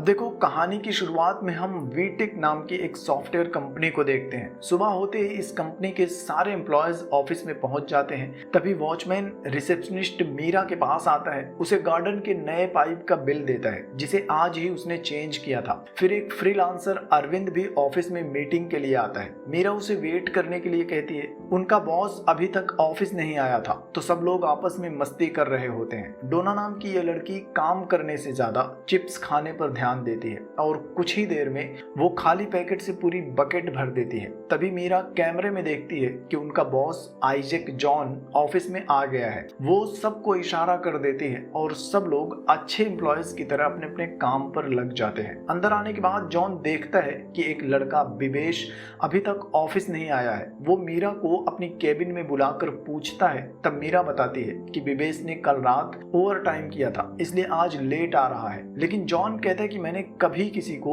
अब देखो, कहानी की शुरुआत में हम वीटेक नाम की एक सॉफ्टवेयर कंपनी को देखते हैं। सुबह होते ही इस कंपनी के सारे एम्प्लॉयज ऑफिस में पहुंच जाते हैं। तभी वॉचमैन रिसेप्शनिस्ट मीरा के पास आता है, उसे गार्डन के नए पाइप का बिल देता है जिसे आज ही उसने चेंज किया था। फिर एक फ्रीलांसर अरविंद भी ऑफिस में मीटिंग के लिए आता है। मीरा उसे वेट करने के लिए कहती है। उनका बॉस अभी तक ऑफिस नहीं आया था तो सब लोग आपस में मस्ती कर रहे होते हैं। डोना नाम की यह लड़की काम करने से ज्यादा चिप्स खाने पर ध्यान देती है और कुछ ही देर में वो खाली पैकेट से पूरी बकेट भर देती है। तभी मीरा कैमरे में देखती है कि उनका बॉस आइजैक जॉन ऑफिस में आ गया है। वो सबको इशारा कर देती है और सब लोग अच्छे एम्प्लॉयज की तरह अपने अपने काम पर लग जाते हैं। अंदर आने के बाद जॉन देखता है कि एक लड़का विवेश अभी तक ऑफिस नहीं आया है। वो मीरा को अपनी केबिन में बुलाकर पूछता है। तब मीरा बताती है कि विवेश ने कल रात ओवर टाइम किया था इसलिए आज लेट आ रहा है। लेकिन जॉन कहता है कि मैंने कभी किसी को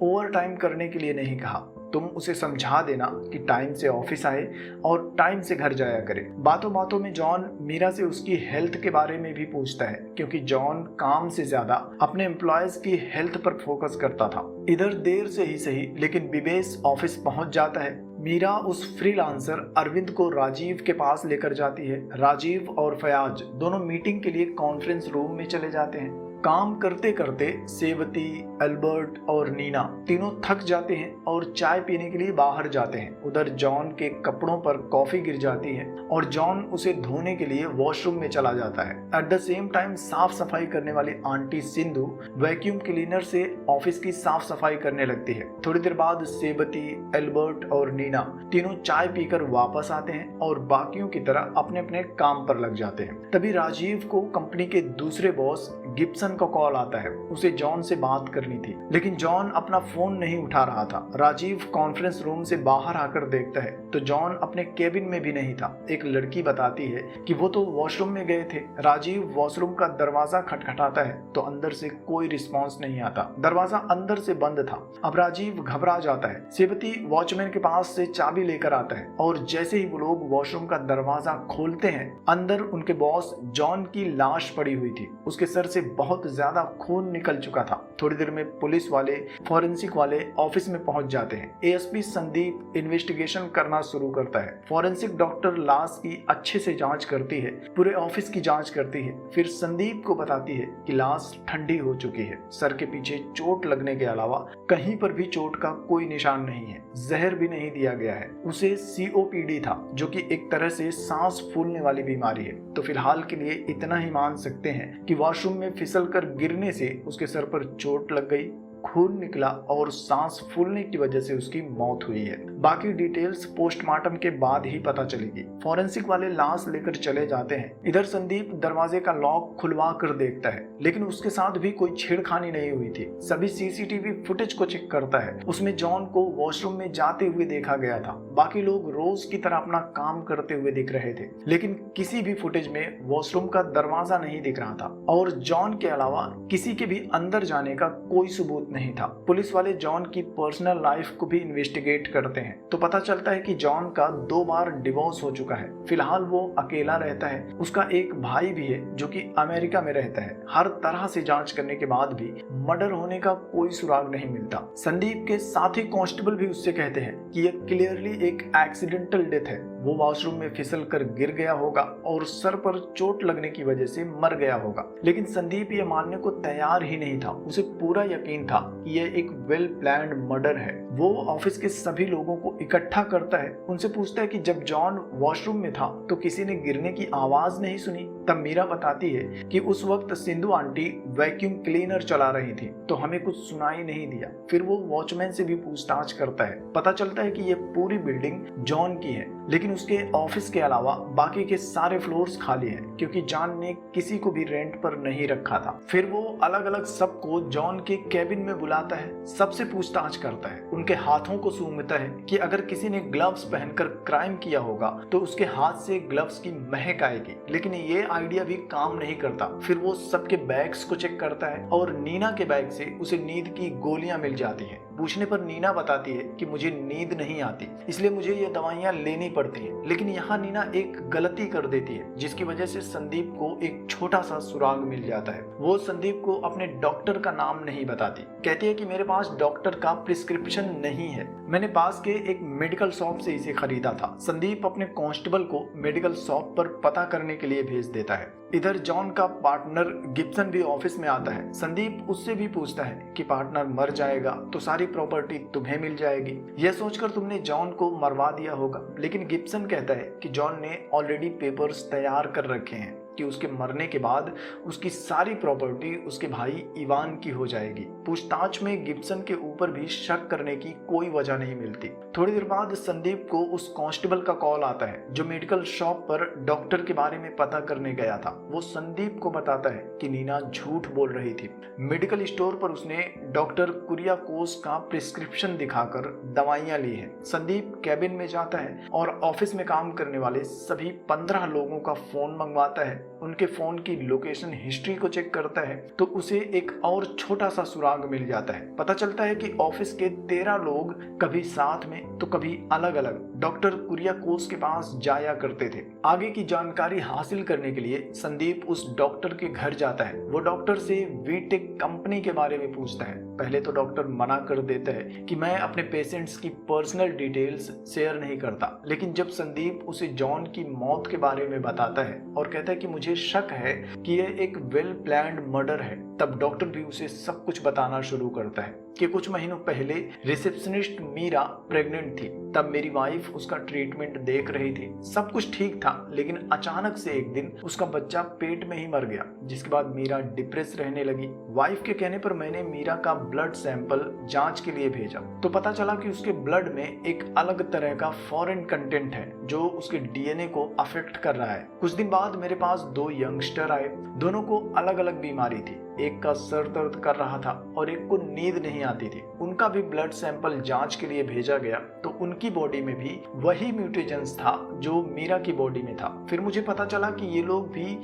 ओवर टाइम करने के लिए नहीं कहा। तुम उसे समझा देना कि टाइम से ऑफिस आए और टाइम से घर जाया करे। बातों बातों में जॉन मीरा से उसकी हेल्थ के बारे में भी पूछता है क्योंकि जॉन काम से ज्यादा अपने एम्प्लॉयज की हेल्थ पर फोकस करता था। इधर देर से ही सही लेकिन विवेश ऑफिस पहुंच जाता है। मीरा उस फ्रीलांसर अरविंद को राजीव के पास लेकर जाती है। राजीव और फयाज दोनों मीटिंग के लिए कॉन्फ्रेंस रूम में चले जाते हैं। काम करते करते सेवती, अल्बर्ट और नीना तीनों थक जाते हैं और चाय पीने के लिए बाहर जाते हैं। उधर जॉन के कपड़ों पर कॉफी गिर जाती है और जॉन उसे धोने के लिए वॉशरूम में चला जाता है। एट द सेम टाइम साफ सफाई करने वाली आंटी सिंधु वैक्यूम क्लीनर से ऑफिस की साफ सफाई करने लगती है। थोड़ी देर बाद सेवती, अल्बर्ट और नीना तीनों चाय पीकर वापस आते हैं और बाकियों की तरह अपने अपने काम पर लग जाते हैं। तभी राजीव को कंपनी के दूसरे बॉस गिब्सन का कॉल आता है। उसे जॉन से बात करनी थी लेकिन जॉन अपना फोन नहीं उठा रहा था। राजीव कॉन्फ्रेंस रूम से बाहर आकर देखता है तो जॉन अपने केबिन में भी नहीं था। एक लड़की बताती है कि वो तो वॉशरूम में गए थे। राजीव वॉशरूम का दरवाजा खटखटाता है तो अंदर से कोई रिस्पॉन्स नहीं आता। दरवाजा अंदर से बंद था। अब राजीव घबरा जाता है। सेवती वॉचमैन के पास से चाबी लेकर आता है और जैसे ही वो लोग वॉशरूम का दरवाजा खोलते हैं अंदर उनके बॉस जॉन की लाश पड़ी हुई थी। उसके सर से बहुत ज्यादा खून निकल चुका था। थोड़ी देर में पुलिस वाले, फॉरेंसिक वाले ऑफिस में पहुंच जाते हैं। एएसपी संदीप इन्वेस्टिगेशन करना शुरू करता है। फॉरेंसिक डॉक्टर लाश की अच्छे से जांच करती है, पूरे ऑफिस की जांच करती है। फिर संदीप को बताती है कि लाश ठंडी हो चुकी है। सर के पीछे चोट लगने के अलावा कहीं पर भी चोट का कोई निशान नहीं है। जहर भी नहीं दिया गया है। उसे सीओपीडी था जो कि एक तरह से सांस फूलने वाली बीमारी है। तो फिलहाल के लिए इतना ही मान सकते हैं कि वॉशरूम में फिसल कर गिरने से उसके सर पर चोट लग गई, खून निकला और सांस फूलने की वजह से उसकी मौत हुई है। बाकी डिटेल्स पोस्टमार्टम के बाद ही पता चलेगी। फॉरेंसिक वाले लाश लेकर चले जाते हैं। इधर संदीप दरवाजे का लॉक खुलवा कर देखता है लेकिन उसके साथ भी कोई छेड़खानी नहीं हुई थी। सभी सीसीटीवी फुटेज को चेक करता है। उसमें जॉन को वॉशरूम में जाते हुए देखा गया था। बाकी लोग रोज की तरह अपना काम करते हुए दिख रहे थे लेकिन किसी भी फुटेज में वॉशरूम का दरवाजा नहीं दिख रहा था और जॉन के अलावा किसी के भी अंदर जाने का कोई सबूत नहीं था। पुलिस वाले जॉन की पर्सनल लाइफ को भी इन्वेस्टिगेट करते हैं तो पता चलता है कि जॉन का 2 बार डिवोर्स हो चुका है। फिलहाल वो अकेला रहता है। उसका एक भाई भी है जो कि अमेरिका में रहता है। हर तरह से जांच करने के बाद भी मर्डर होने का कोई सुराग नहीं मिलता। संदीप के साथी कांस्टेबल भी उससे कहते हैं कि यह क्लियरली एक एक्सीडेंटल डेथ है। वो वॉशरूम में फिसल कर गिर गया होगा और सर पर चोट लगने की वजह से मर गया होगा। लेकिन संदीप ये मानने को तैयार ही नहीं था। उसे पूरा यकीन था कि यह एक वेल प्लान्ड मर्डर है। वो ऑफिस के सभी लोगों को इकट्ठा करता है। उनसे पूछता है कि जब जॉन वॉशरूम में था तो किसी ने गिरने की आवाज नहीं सुनी। तब मीरा बताती है कि उस वक्त सिंधु आंटी वैक्यूम क्लीनर चला रही थी तो हमें कुछ सुनाई नहीं दिया। फिर वो वॉचमैन से भी पूछताछ करता है। पता चलता है कि ये पूरी बिल्डिंग जॉन की है लेकिन उसके ऑफिस के अलावा बाकी के सारे फ्लोर्स खाली हैं क्योंकि जॉन ने किसी को भी रेंट पर नहीं रखा था। फिर वो अलग अलग सबको जॉन के केबिन में बुलाता है, सबसे पूछताछ करता है, उनके हाथों को सूंघता है कि अगर किसी ने ग्लव्स पहनकर क्राइम किया होगा तो उसके हाथ से ग्लव्स की महक आएगी। लेकिन ये आइडिया भी काम नहीं करता। फिर वो सबके बैग्स को चेक करता है और नीना के बैग से उसे नींद की गोलियां मिल जाती हैं। पूछने पर नीना बताती है कि मुझे नींद नहीं आती, इसलिए मुझे ये दवाइयाँ लेनी पड़ती हैं। लेकिन यहाँ नीना एक गलती कर देती है जिसकी वजह से संदीप को एक छोटा सा सुराग मिल जाता है। वो संदीप को अपने डॉक्टर का नाम नहीं बताती, कहती है कि मेरे पास डॉक्टर का प्रिस्क्रिप्शन नहीं है, मैंने पास के एक मेडिकल शॉप से इसे खरीदा था। संदीप अपने कांस्टेबल को मेडिकल शॉप पर पता करने के लिए भेज देता है। इधर जॉन का पार्टनर गिब्सन भी ऑफिस में आता है। संदीप उससे भी पूछता है कि पार्टनर मर जाएगा तो सारी प्रॉपर्टी तुम्हें मिल जाएगी, यह सोचकर तुमने जॉन को मरवा दिया होगा। लेकिन गिब्सन कहता है कि जॉन ने ऑलरेडी पेपर्स तैयार कर रखे हैं कि उसके मरने के बाद उसकी सारी प्रॉपर्टी उसके भाई इवान की हो जाएगी। पूछताछ में गिब्सन के ऊपर भी शक करने की कोई वजह नहीं मिलती। थोड़ी देर बाद संदीप को उस कांस्टेबल का कॉल आता है जो मेडिकल शॉप पर डॉक्टर के बारे में पता करने गया था। वो संदीप को बताता है कि नीना झूठ बोल रही थी। मेडिकल स्टोर पर उसने डॉक्टर कुरियाकोस का प्रिस्क्रिप्शन दिखाकर दवाइयां ली है। संदीप कैबिन में जाता है और ऑफिस में काम करने वाले सभी 15 लोगों का फोन मंगवाता है। उनके फोन की लोकेशन हिस्ट्री को चेक करता है तो उसे एक और छोटा सा सुराग मिल जाता है। पता चलता है कि ऑफिस के 13 लोग कभी साथ में तो कभी अलग अलग डॉक्टर कुरियाकोस के पास जाया करते थे। आगे की जानकारी हासिल करने के लिए संदीप उस डॉक्टर के घर जाता है। वो डॉक्टर से वीटेक कंपनी के बारे में पूछता है। पहले तो डॉक्टर मना कर देता है कि मैं अपने पेशेंट्स की पर्सनल डिटेल्स शेयर नहीं करता, लेकिन जब संदीप उसे जॉन की मौत के बारे में बताता है और कहता है कि मुझे शक है कि यह एक वेल प्लान्ड मर्डर है, तब डॉक्टर भी उसे सब कुछ बताना शुरू करता है कि कुछ महीनों पहले रिसेप्शनिस्ट मीरा प्रेग्नेंट थी। तब मेरी वाइफ उसका ट्रीटमेंट देख रही थी। सब कुछ ठीक था, लेकिन अचानक से एक दिन उसका बच्चा पेट में ही मर गया, जिसके बाद मीरा डिप्रेस रहने लगी। वाइफ के कहने पर मैंने मीरा का ब्लड सैंपल जांच के लिए भेजा तो पता चला कि उसके ब्लड में एक अलग तरह का फॉरेन कंटेंट है जो उसके डीएनए को अफेक्ट कर रहा है। कुछ दिन बाद मेरे पास 2 यंगस्टर आए। दोनों को अलग अलग बीमारी थी। एक का सर दर्द कर रहा था और एक को नींद नहीं आती थी। उनका भी ब्लड सैंपल जांच के लिए भेजा गया तो उनकी बॉडी में भी वही म्यूटेशंस था जो मीरा की बॉडी में था। फिर मुझे पता चला कि ये लोग भी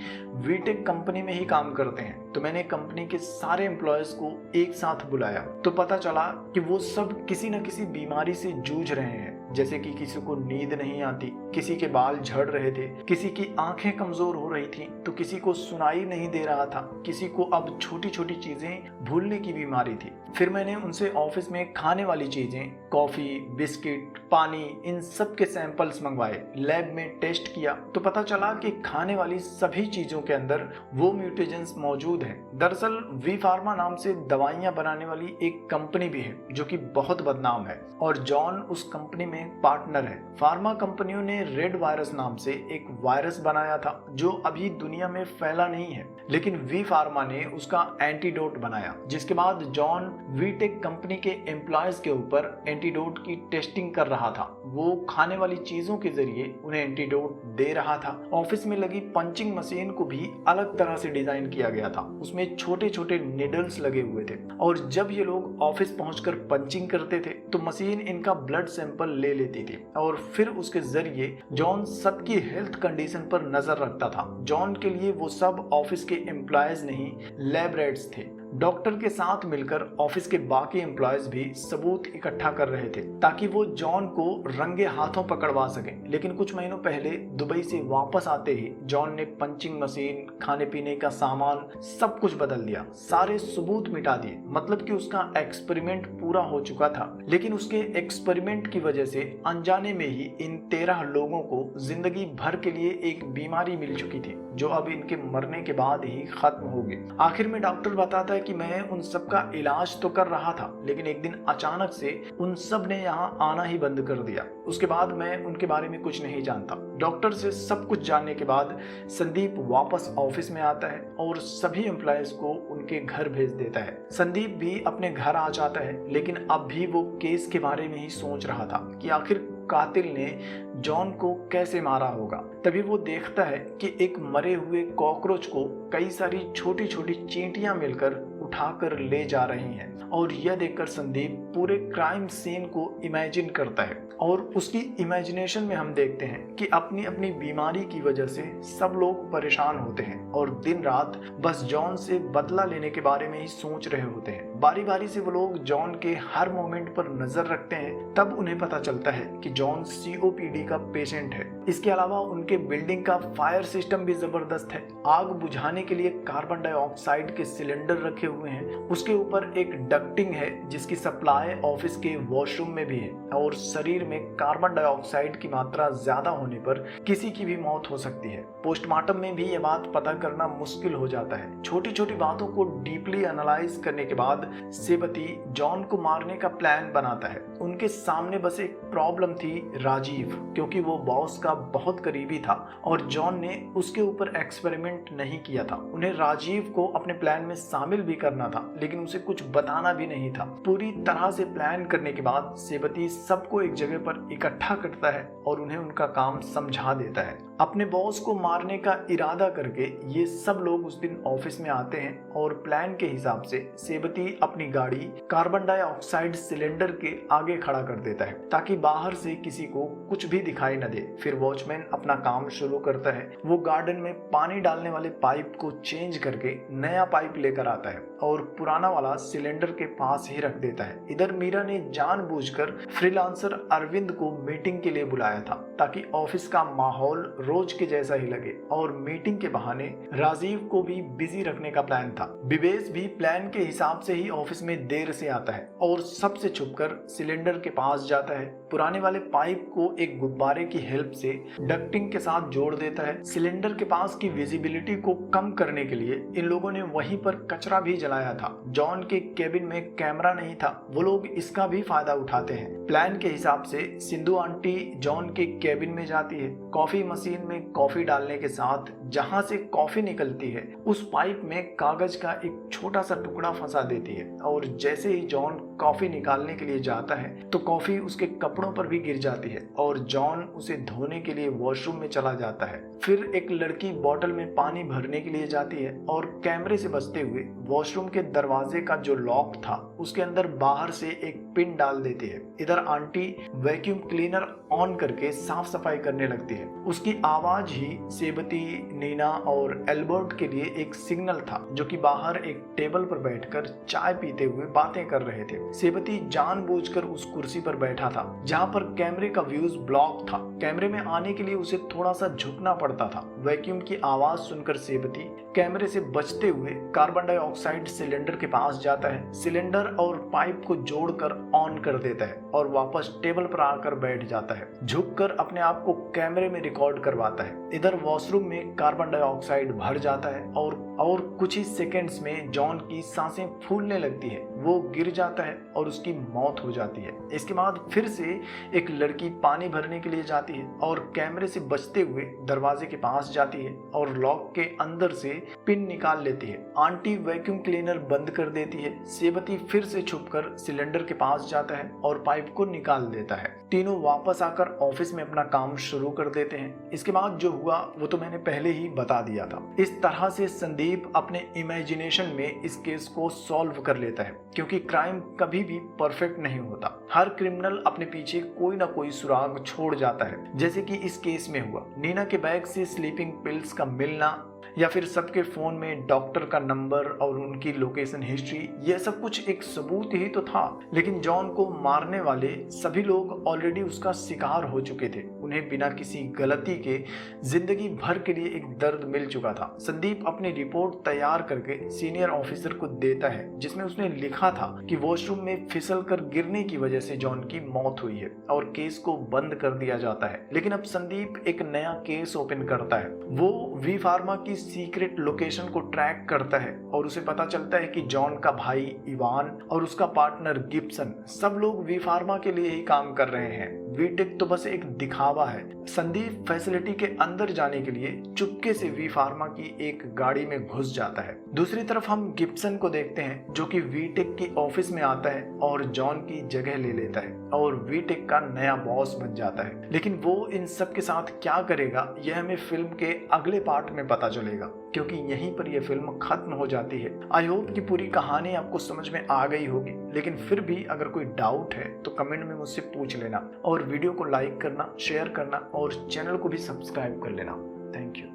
वीटेक कंपनी में ही काम करते हैं, तो मैंने कंपनी के सारे एम्प्लॉयज को एक साथ बुलाया तो पता चला कि वो सब किसी न किसी बीमारी से जूझ रहे हैं, जैसे कि किसी को नींद नहीं आती, किसी के बाल झड़ रहे थे, किसी की आंखें कमजोर हो रही थी, तो किसी को सुनाई नहीं दे रहा था, किसी को अब छोटी छोटी चीजें भूलने की बीमारी थी। फिर मैंने उनसे ऑफिस में खाने वाली चीजें, कॉफी, बिस्किट, पानी, इन सब के सैंपल्स मंगवाए। लैब में टेस्ट किया तो पता चला कि खाने वाली सभी चीजों के अंदर वो म्यूटेशंस मौजूद हैं। दरअसल वी फार्मा नाम से दवाइयां बनाने वाली एक कंपनी भी है जो कि बहुत बदनाम है और जॉन उस कंपनी में पार्टनर है। फार्मा कंपनियों ने रेड वायरस नाम से एक वायरस बनाया था जो अभी दुनिया में फैला नहीं है, लेकिन वी फार्मा ने उसका एंटीडोट बनाया, जिसके बाद जॉन वीटेक कंपनी के एम्प्लॉयज के ऊपर एंटीडोट की टेस्टिंग कर रहा था। वो खाने वाली चीजों के जरिए उन्हें एंटीडोट दे रहा था। ऑफिस में लगी पंचिंग मशीन को भी अलग तरह से डिजाइन किया गया था। उसमें छोटे छोटे निडल्स लगे हुए थे और जब ये लोग ऑफिस पहुंचकर पंचिंग करते थे तो मशीन इनका ब्लड सैंपल ले लेती थी और फिर उसके जरिए जॉन सबकी हेल्थ कंडीशन पर नजर रखता था। जॉन के लिए वो सब ऑफिस के एम्प्लॉयज नहीं, लैब रेट्स थे। डॉक्टर के साथ मिलकर ऑफिस के बाकी एम्प्लॉयज भी सबूत इकट्ठा कर रहे थे ताकि वो जॉन को रंगे हाथों पकड़वा सके। लेकिन कुछ महीनों पहले दुबई से वापस आते ही जॉन ने पंचिंग मशीन, खाने पीने का सामान, सब कुछ बदल दिया, सारे सबूत मिटा दिए। मतलब कि उसका एक्सपेरिमेंट पूरा हो चुका था, लेकिन उसके एक्सपेरिमेंट की वजह से अनजाने में ही इन 13 लोगों को जिंदगी भर के लिए एक बीमारी मिल चुकी थी जो अब इनके मरने के बाद ही खत्म होगी। आखिर में डॉक्टर बताता है कि मैं उन सब का इलाज तो कर रहा था, लेकिन एक दिन अचानक से उन सब ने यहाँ आना ही बंद कर दिया। उसके बाद मैं उनके बारे में कुछ नहीं जानता। डॉक्टर से सब कुछ जानने के बाद संदीप वापस ऑफिस में आता है और सभी एम्प्लॉयज को उनके घर भेज देता है। संदीप भी अपने घर आ जाता है, लेकिन अब भी वो केस के बारे में ही सोच रहा था कि आखिर कातिल ने जॉन को कैसे मारा होगा। तभी वो देखता है कि एक मरे हुए कॉकरोच को कई सारी छोटी छोटी चींटियां मिलकर उठाकर ले जा रही हैं और यह देखकर संदीप पूरे क्राइम सीन को इमेजिन करता है और उसकी इमेजिनेशन में हम देखते हैं कि अपनी अपनी बीमारी की वजह से सब लोग परेशान होते हैं और दिन रात बस जॉन से बदला लेने के बारे में ही सोच रहे होते हैं। बारी बारी से वो लोग जॉन के हर मोमेंट पर नजर रखते हैं। तब उन्हें पता चलता है कि जॉन COPD का पेशेंट है। इसके अलावा उनके बिल्डिंग का फायर सिस्टम भी जबरदस्त है। आग बुझाने के लिए कार्बन डाइऑक्साइड के सिलेंडर रखे हुए हैं। उसके ऊपर एक डक्टिंग है जिसकी सप्लाई ऑफिस के वॉशरूम में भी है, और शरीर में कार्बन डाइऑक्साइड की मात्रा ज्यादा होने पर किसी की भी मौत हो सकती है। पोस्टमार्टम में भी ये बात पता करना मुश्किल हो जाता है। छोटी छोटी बातों को डीपली एनालाइज करने के बाद सेबती जॉन को मारने का प्लान बनाता है। उनके सामने बस एक प्रॉब्लम थी, राजीव, क्योंकि वो बॉस का बहुत करीबी था और जॉन ने उसके ऊपर एक्सपेरिमेंट नहीं किया था। उन्हें राजीव को अपने प्लान में शामिल भी करना था, लेकिन उसे कुछ बताना भी नहीं था। पूरी तरह से प्लान करने के बाद सेबती सबको एक जगह पर इकट्ठा करता है और उन्हें उनका काम समझा देता है। अपने बॉस को मारने का इरादा करके ये सब लोग उस दिन ऑफिस में आते हैं और प्लान के हिसाब से सेबती अपनी गाड़ी कार्बन डाइऑक्साइड सिलेंडर के आगे खड़ा कर देता है ताकि बाहर से किसी को कुछ भी दिखाई न दे। फिर वॉचमैन अपना काम शुरू करता है। वो गार्डन में पानी डालने वाले पाइप को चेंज करके नया पाइप लेकर आता है और पुराना वाला सिलेंडर के पास ही रख देता है। इधर मीरा ने जानबूझकर फ्रीलांसर अरविंद को मीटिंग के लिए बुलाया था ताकि ऑफिस का माहौल रोज के जैसा ही लगे, और मीटिंग के बहाने राजीव को भी बिजी रखने का प्लान था। विवेश भी प्लान के हिसाब से ही ऑफिस में देर से आता है और सबसे छुपकर सिलेंडर के पास जाता है। पुराने वाले पाइप को एक गुब्बारे की हेल्प से डक्टिंग के साथ जोड़ देता है। सिलेंडर के पास की विजिबिलिटी को कम करने के लिए इन लोगों ने वहीं पर कचरा भी जलाया था। जॉन के केबिन में कैमरा नहीं था, वो लोग इसका भी फायदा उठाते हैं। प्लान के हिसाब से सिंधु आंटी जॉन के केबिन में जाती है। कॉफी मशीन में कॉफी डालने के साथ जहां से कॉफी निकलती है उस पाइप में कागज का एक छोटा सा टुकड़ा फंसा देती है, और जैसे ही जॉन कॉफी निकालने के लिए जाता है तो कॉफी उसके कपड़ों पर भी गिर जाती है और जॉन उसे धोने के लिए वॉशरूम में चला जाता है। फिर एक लड़की बोतल में पानी भरने के लिए जाती है और कैमरे से बचते हुए वॉशरूम के दरवाजे का जो लॉक था उसके अंदर बाहर से एक पिन डाल देती है। इधर आंटी वैक्यूम क्लीनर ऑन करके साफ सफाई करने लगती है। उसकी आवाज ही सेबती, नीना और एल्बर्ट के लिए एक सिग्नल था, जो कि बाहर एक टेबल पर बैठकर चाय पीते हुए बातें कर रहे थे। सेबती जानबूझकर उस कुर्सी पर बैठा था जहां पर कैमरे का व्यूज ब्लॉक था। कैमरे में आने के लिए उसे थोड़ा सा झुकना पड़ता था। वैक्यूम की आवाज सुनकर सेबती कैमरे से बचते हुए कार्बन डाइऑक्साइड सिलेंडर के पास जाता है। सिलेंडर और पाइप को जोड़कर ऑन कर देता है और वापस टेबल पर आकर बैठ जाता है। झुककर अपने आप को कैमरे में रिकॉर्ड करवाता है। इधर वॉशरूम में कार्बन डाइऑक्साइड भर जाता है और कुछ ही सेकेंड्स में जॉन की सांसें फूलने लगती है। वो गिर जाता है और उसकी मौत हो जाती है। इसके बाद फिर से एक लड़की पानी भरने के लिए जाती है और कैमरे से बचते हुए दरवाजे के पास जाती है और लॉक के अंदर से पिन निकाल लेती है। आंटी वैक्यूम क्लीनर बंद कर देती है। सेबती फिर से छुपकर सिलेंडर के पास जाता है और पाइप को निकाल देता है। तीनों वापस आकर ऑफिस में अपना काम शुरू कर देते हैं। इसके बाद जो हुआ वो तो मैंने पहले ही बता दिया था। इस तरह से संदीप अपने इमेजिनेशन में इस केस को सॉल्व कर लेता है, क्योंकि क्राइम कभी भी परफेक्ट नहीं होता। हर क्रिमिनल अपने पीछे कोई ना कोई सुराग छोड़ जाता है, जैसे कि इस केस में हुआ। नीना के बैग से स्लीपिंग पिल्स का मिलना, या फिर सबके फोन में डॉक्टर का नंबर और उनकी लोकेशन हिस्ट्री, ये सब कुछ एक सबूत ही तो था। लेकिन जॉन को मारने वाले सभी लोग ऑलरेडी उसका शिकार हो चुके थे। उन्हें बिना किसी गलती के जिंदगी भर के लिए एक दर्द मिल चुका था। संदीप अपनी रिपोर्ट तैयार करके सीनियर ऑफिसर को देता है, जिसमें उसने लिखा था कि वॉशरूम में फिसल कर गिरने की वजह से जॉन की मौत हुई है और केस को बंद कर दिया जाता है। लेकिन अब संदीप एक नया केस ओपन करता है। वो वी फार्मा की सीक्रेट लोकेशन को ट्रैक करता है और उसे पता चलता है कि जॉन का भाई इवान और उसका पार्टनर गिब्सन सब लोग वी फार्मा के लिए ही काम कर रहे हैं। वीटेक तो बस एक दिखावा है। संदीप फैसिलिटी के अंदर जाने के लिए चुपके से वी फार्मा की एक गाड़ी में घुस जाता है। दूसरी तरफ हम गिब्सन को देखते हैं, जो कि वीटेक की ऑफिस में आता है और जॉन की जगह ले लेता है और वीटेक का नया बॉस बन जाता है। लेकिन वो इन सब के साथ क्या करेगा यह हमें फिल्म के अगले पार्ट में पता चलेगा, क्योंकि यहीं पर यह फिल्म खत्म हो जाती है। आई होप कि पूरी कहानी आपको समझ में आ गई होगी, लेकिन फिर भी अगर कोई डाउट है तो कमेंट में मुझसे पूछ लेना और वीडियो को लाइक करना, शेयर करना और चैनल को भी सब्सक्राइब कर लेना। Thank you.